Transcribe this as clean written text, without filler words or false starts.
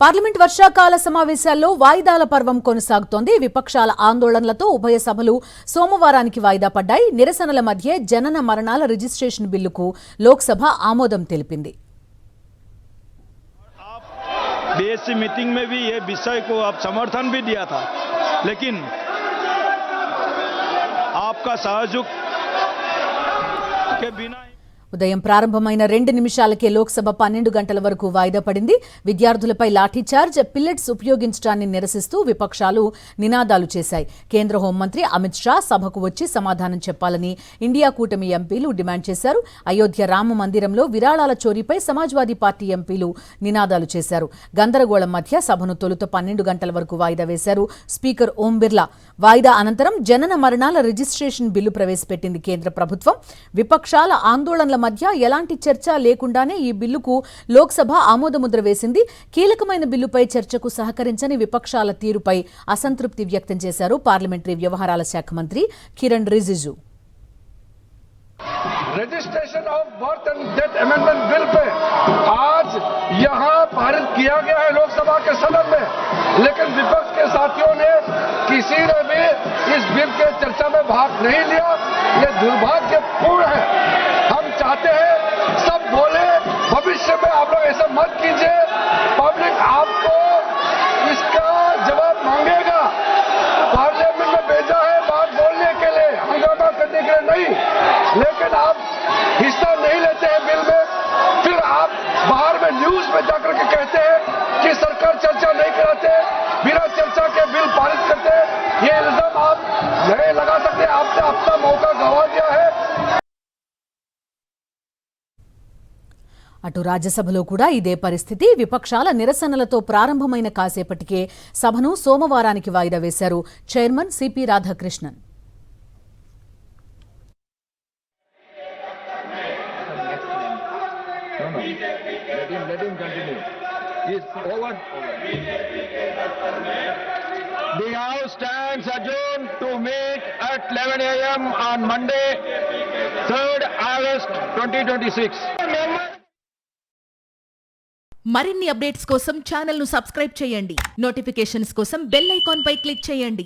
Parliament వర్షాకాల సమావేశాల్లో వాయిదాల పర్వం కొనసాగుతోంది. విపక్షాల ఆందోళనలతో ఉభయ సభలు సోమవారానికి వాయిదా పడ్డాయి. నిరసనల మధ్య జనన మరణాల రిజిస్ట్రేషన్ బిల్లుకు లోక్సభ ఆమోదం తెలిపింది. बीएससी मीटिंग में भी ये विषय को आप समर्थन भी दिया था, लेकिन आपका सहयोग के बिना ఉదయం ప్రారంభమైన 2 నిమిషాలకే లోక్సభ 12 గంటల వరకు వాయిదా పడింది. విద్యార్థులపై లాఠీచార్జ్, పిల్లెట్స్ ఉపయోగించడాన్ని నిరసిస్తూ విపక్షాలు నినాదాలు చేశాయి. కేంద్ర హోంమంత్రి అమిత్ షా సభకు వచ్చి సమాధానం చెప్పాలని ఇండియా కూటమి ఎంపీలు డిమాండ్ చేశారు. అయోధ్య రామ మందిరంలో విరాళాల చోరీపై సమాజ్వాదీ పార్టీ ఎంపీలు నినాదాలు చేశారు. గందరగోళం మధ్య సభను తొలుత 12 గంటల వరకు వాయిదా వేశారు. స్పీకర్ ఓం బిర్లా వాయిదా అనంతరం జనన మరణాల రిజిస్ట్రేషన్ బిల్లు ప్రవేశపెట్టింది కేంద్ర ప్రభుత్వం. విపక్షాల ఆందోళనల మధ్య ఎలాంటి చర్చ లేకుండానే ఈ బిల్లుకు లోక్సభ ఆమోదముద్ర వేసింది. కీలకమైన బిల్లుపై చర్చకు సహకరించని విపక్షాల తీరుపై అసంతృప్తి వ్యక్తం చేశారు పార్లమెంటరీ వ్యవహారాల శాఖ మంత్రి Kiran Rijiju. Registration of birth and death amendment bill pay आज यहां पारित किया गया है लोकसभा के सदन में, लेकिन विपक्ष के साथियों ने किसी ने भी इस बिल के चर्चा में भाग नहीं लिया. ये दुर्भाग्यपूर्ण है. हम चाहते हैं सब बोले, भविष्य में आप लोग ऐसा मत कीजिए. पब्लिक आपको इसका जवाब मांगेगा. पार्लियामेंट में भेजा है बात बोलने के लिए, हंगामा करने के लिए नहीं, लेकिन आप हिस्सा नहीं लेते हैं बिल में. फिर आप बाहर में न्यूज में जाकर के कहते हैं कि सरकार चर्चा नहीं कराते, बिना चर्चा के बिल पारित करते हैं. ये इल्जाम आप नहीं लगा सकते. आपने अपना मौका गंवा दिया है. అటు రాజ్యసభలో కూడా ఇదే పరిస్థితి. విపక్షాల నిరసనలతో ప్రారంభమైన కాసేపటికే సభను సోమవారానికి వాయిదా వేశారు chairman CP Radhakrishnan. The House stands adjourned to meet at 11 a.m. on Monday, 3rd August 2026. మరిన్ని అప్డేట్స్ కోసం ఛానల్ ను సబ్స్క్రైబ్ చేయండి. నోటిఫికేషన్స్ కోసం బెల్ ఐకాన్ పై క్లిక్ చేయండి.